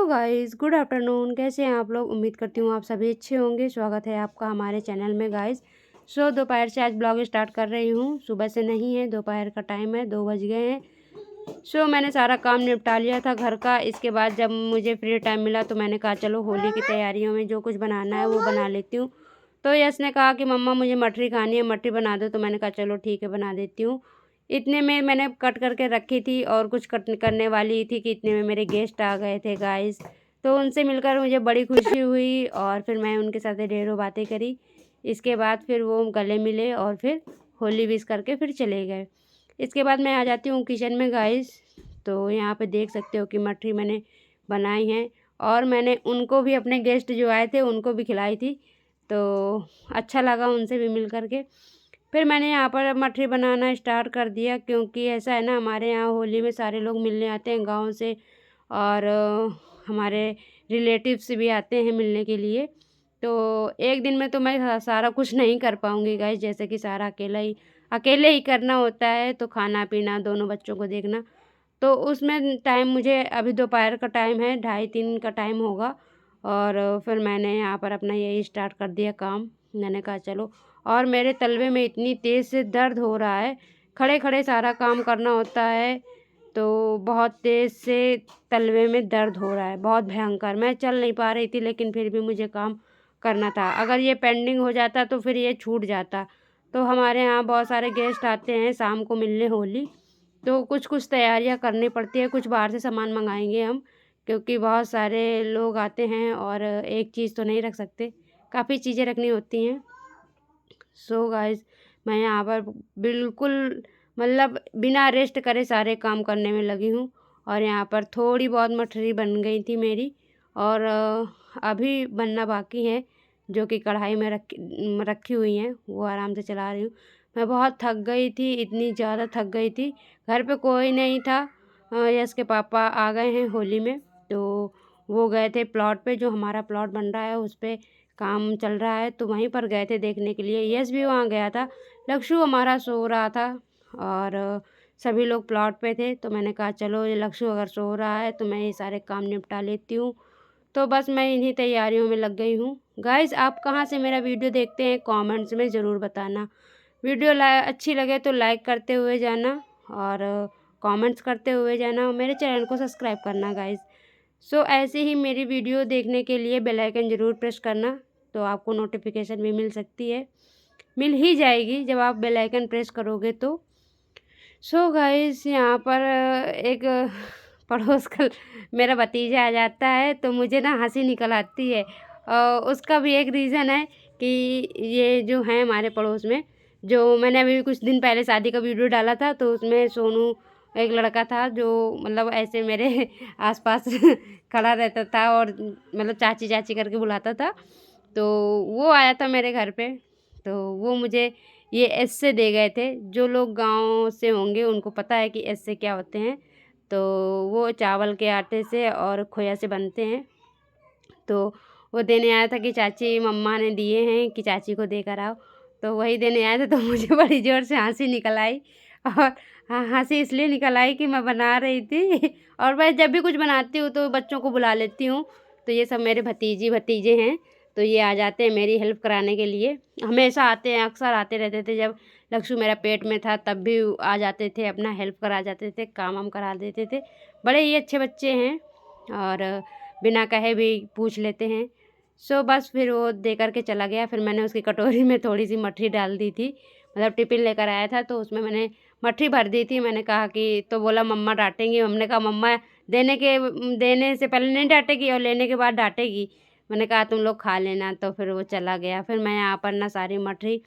Hello guys, good afternoon. कैसे हैं आप लोग? उम्मीद करती हूँ आप सभी अच्छे होंगे। स्वागत है आपका हमारे चैनल में गाइस। दोपहर से आज ब्लॉग स्टार्ट कर रही हूँ। सुबह से नहीं है, दोपहर का टाइम है, 2 बज गए हैं। मैंने सारा काम निपटा लिया था घर का। इसके बाद जब मुझे फ्री टाइम मिला तो मैंने कहा चलो होली की तैयारियों में जो कुछ बनाना है वो बना लेती हूँ। तो यश ने कहा कि मम्मा मुझे मठरी खानी है, मठरी बना दो। तो मैंने कहा चलो ठीक है, बना देती हूँ। इतने में मैंने कट करके रखी थी और कुछ कट करने वाली थी कि इतने में मेरे गेस्ट आ गए थे गाइस। तो उनसे मिलकर मुझे बड़ी खुशी हुई और फिर मैं उनके साथ ढेरों बातें करी। इसके बाद फिर वो गले मिले और फिर होली विश करके फिर चले गए। इसके बाद मैं आ जाती हूँ किचन में गाइस। तो यहाँ पे देख सकते हो कि मठरी मैंने बनाई है और मैंने उनको भी, अपने गेस्ट जो आए थे उनको भी खिलाई थी। तो अच्छा लगा उनसे भी मिल कर के। फिर मैंने यहाँ पर मठरी बनाना स्टार्ट कर दिया, क्योंकि ऐसा है ना, हमारे यहाँ होली में सारे लोग मिलने आते हैं गांव से और हमारे रिलेटिव्स भी आते हैं मिलने के लिए। तो एक दिन में तो मैं सारा कुछ नहीं कर पाऊँगी गाइस, जैसे कि सारा अकेले ही करना होता है। तो खाना पीना, दोनों बच्चों को देखना, तो उसमें टाइम मुझे, अभी दोपहर का टाइम है, 2:30-3 का टाइम होगा। और फिर मैंने यहाँ पर अपना यही स्टार्ट कर दिया काम। मैंने कहा चलो, और मेरे तलवे में इतनी तेज़ से दर्द हो रहा है, खड़े खड़े सारा काम करना होता है, तो बहुत तेज़ से तलवे में दर्द हो रहा है, बहुत भयंकर। मैं चल नहीं पा रही थी, लेकिन फिर भी मुझे काम करना था। अगर ये पेंडिंग हो जाता तो फिर ये छूट जाता। तो हमारे यहाँ बहुत सारे गेस्ट आते हैं शाम को मिलने होली, तो कुछ कुछ तैयारियां करनी पड़ती है। कुछ बाहर से सामान मंगाएंगे हम, क्योंकि बहुत सारे लोग आते हैं और एक चीज़ तो नहीं रख सकते, काफ़ी चीज़ें रखनी होती हैं। गाइस, मैं यहाँ पर बिल्कुल, मतलब बिना रेस्ट करे सारे काम करने में लगी हूँ। और यहाँ पर थोड़ी बहुत मठरी बन गई थी मेरी, और अभी बनना बाकी है, जो कि कढ़ाई में रखी हुई हैं, वो आराम से चला रही हूँ। मैं बहुत थक गई थी, इतनी ज़्यादा थक गई थी। घर पे कोई नहीं था। यश के पापा आ गए हैं होली में, तो वो गए थे प्लॉट पे, जो हमारा प्लॉट बन रहा है उस पे काम चल रहा है, तो वहीं पर गए थे देखने के लिए। यश भी वहाँ गया था। लक्षु हमारा सो रहा था और सभी लोग प्लॉट पे थे। तो मैंने कहा चलो, ये लक्षु अगर सो रहा है तो मैं ये सारे काम निपटा लेती हूँ। तो बस मैं इन्हीं तैयारियों में लग गई हूँ। गाइस, आप कहाँ से मेरा वीडियो देखते हैं कमेंट्स में ज़रूर बताना। वीडियो अच्छी लगे तो लाइक करते हुए जाना और कमेंट्स करते हुए जाना, और मेरे चैनल को सब्सक्राइब करना गाइस। ऐसे ही मेरी वीडियो देखने के लिए बेल आइकन ज़रूर प्रेस करना, तो आपको नोटिफिकेशन भी मिल सकती है, मिल ही जाएगी जब आप बेल आइकन प्रेस करोगे तो। गाइस, यहाँ पर एक पड़ोस का मेरा भतीजा आ जाता है तो मुझे ना हंसी निकल आती है। उसका भी एक रीज़न है कि ये जो है हमारे पड़ोस में, जो मैंने अभी कुछ दिन पहले शादी का वीडियो डाला था, तो उसमें सोनू एक लड़का था जो, मतलब ऐसे मेरे आसपास खड़ा रहता था और मतलब चाची चाची करके बुलाता था। तो वो आया था मेरे घर पे, तो वो मुझे ये ऐसे दे गए थे। जो लोग गांव से होंगे उनको पता है कि ऐसे क्या होते हैं। तो वो चावल के आटे से और खोया से बनते हैं। तो वो देने आया था कि चाची, मम्मा ने दिए हैं कि चाची को देकर आओ। तो वही देने आया था, तो मुझे बड़ी ज़ोर से हंसी निकल आई। और हंसी इसलिए निकल आई कि मैं बना रही थी और मैं जब भी कुछ बनाती हूँ तो बच्चों को बुला लेती हूँ। तो ये सब मेरे भतीजी भतीजे हैं, तो ये आ जाते हैं मेरी हेल्प कराने के लिए। हमेशा आते हैं, अक्सर आते रहते थे। जब लक्षु मेरा पेट में था तब भी आ जाते थे, अपना हेल्प करा जाते थे, काम वाम करा देते थे। बड़े ही अच्छे बच्चे हैं और बिना कहे भी पूछ लेते हैं। बस फिर वो दे कर के चला गया। फिर मैंने उसकी कटोरी में थोड़ी सी मठरी डाल दी थी, मतलब टिफ़िन लेकर आया था तो उसमें मैंने मठरी भर दी थी। मैंने कहा कि, तो बोला मम्मा डांटेंगी। हमने कहा मम्मा देने से पहले नहीं डांटेगी और लेने के बाद डांटेगी। मैंने कहा तुम लोग खा लेना। तो फिर वो चला गया। फिर मैं यहाँ पर ना सारी मठरी,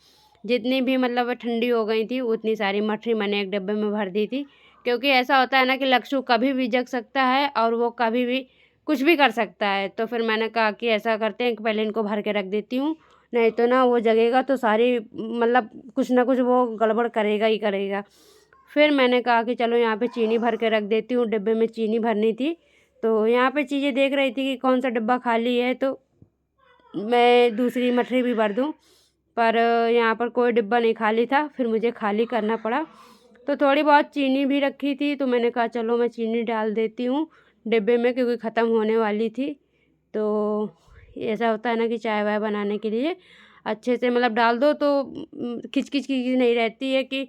जितनी भी मतलब ठंडी हो गई थी, उतनी सारी मठरी मैंने एक डिब्बे में भर दी थी। क्योंकि ऐसा होता है ना कि लक्षु कभी भी जग सकता है और वो कभी भी कुछ भी कर सकता है। तो फिर मैंने कहा कि ऐसा करते हैं कि पहले इनको भर के रख देती हूँ, नहीं तो ना वो जगेगा तो सारी, मतलब कुछ ना कुछ वो गड़बड़ करेगा ही करेगा। फिर मैंने कहा कि चलो यहाँ पे चीनी भर के रख देती हूँ। डिब्बे में चीनी भरनी थी, तो यहाँ पे चीज़ें देख रही थी कि कौन सा डिब्बा खाली है, तो मैं दूसरी मठरी भी भर दूँ। पर यहाँ पर कोई डिब्बा नहीं खाली था, फिर मुझे खाली करना पड़ा। तो थोड़ी बहुत चीनी भी रखी थी, तो मैंने कहा चलो मैं चीनी डाल देती हूँ, डिब्बे में, क्योंकि ख़त्म होने वाली थी। तो ऐसा होता है ना कि चाय वाय बनाने के लिए अच्छे से मतलब डाल दो तो खिच खिच खिच नहीं रहती है कि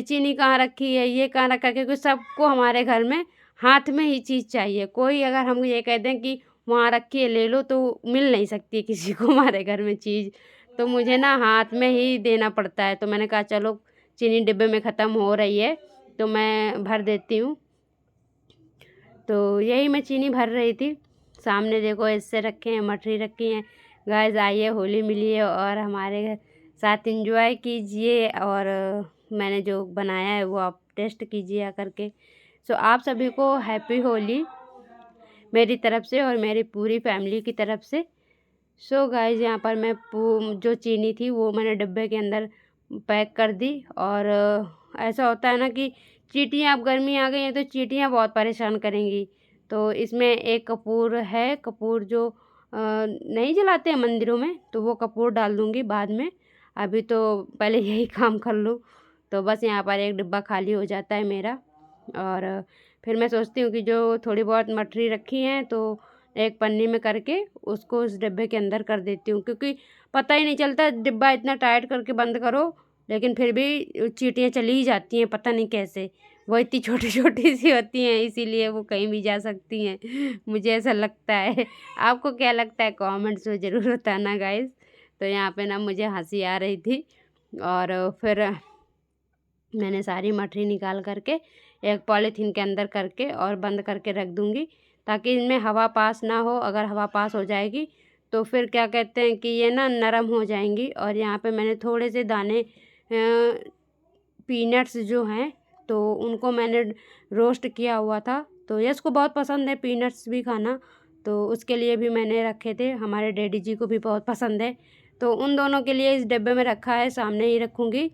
चीनी कहाँ रखी है, ये कहाँ रखा है, क्योंकि सबको हमारे घर में हाथ में ही चीज़ चाहिए। कोई अगर हम ये कह दें कि वहाँ रखी है ले लो, तो मिल नहीं सकती है किसी को हमारे घर में चीज़। तो मुझे ना हाथ में ही देना पड़ता है। तो मैंने कहा चलो चीनी डिब्बे में ख़त्म हो रही है तो मैं भर देती हूँ। तो यही मैं चीनी भर रही थी। सामने देखो इससे रखे हैं, मठरी रखी हैं। गाइस आइए होली मिलिए और हमारे साथ एंजॉय कीजिए, और मैंने जो बनाया है वो आप टेस्ट कीजिए आकर के। सो आप सभी को हैप्पी होली मेरी तरफ से और मेरी पूरी फैमिली की तरफ से। सो गाइस यहाँ पर मैं जो चीनी थी वो मैंने डिब्बे के अंदर पैक कर दी। और ऐसा होता है ना कि चींटियाँ, अब गर्मी आ गई हैं तो चींटियाँ बहुत परेशान करेंगी। तो इसमें एक कपूर है, कपूर जो नहीं जलाते हैं मंदिरों में, तो वो कपूर डाल दूँगी बाद में। अभी तो पहले यही काम कर लूँ। तो बस यहाँ पर एक डिब्बा खाली हो जाता है मेरा। और फिर मैं सोचती हूँ कि जो थोड़ी बहुत मठरी रखी हैं तो एक पन्नी में करके उसको उस डिब्बे के अंदर कर देती हूँ, क्योंकि पता ही नहीं चलता, डिब्बा इतना टाइट करके बंद करो लेकिन फिर भी चींटियाँ चली ही जाती हैं, पता नहीं कैसे। वो इतनी छोटी छोटी सी होती हैं, इसीलिए वो कहीं भी जा सकती हैं। मुझे ऐसा लगता है। आपको क्या लगता है कमेंट्स में ज़रूर बताना गाइस। तो यहाँ पे ना मुझे हंसी आ रही थी, और फिर मैंने सारी मठरी निकाल करके एक पॉलीथीन के अंदर करके और बंद करके रख दूँगी, ताकि इनमें हवा पास ना हो। अगर हवा पास हो जाएगी तो फिर क्या कहते हैं कि ये ना नरम हो जाएंगी। और यहाँ पे मैंने थोड़े से दाने पीनट्स जो हैं तो उनको मैंने रोस्ट किया हुआ था। तो यश को बहुत पसंद है पीनट्स भी खाना, तो उसके लिए भी मैंने रखे थे। हमारे डैडी जी को भी बहुत पसंद है, तो उन दोनों के लिए इस डिब्बे में रखा है, सामने ही रखूँगी।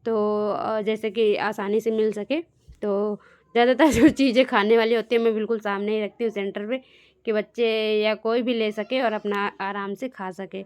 तो जैसे कि आसानी से मिल सके। तो ज़्यादातर जो चीज़ें खाने वाली होती हैं मैं बिल्कुल सामने ही रखती हूँ सेंटर पे, कि बच्चे या कोई भी ले सके और अपना आराम से खा सके।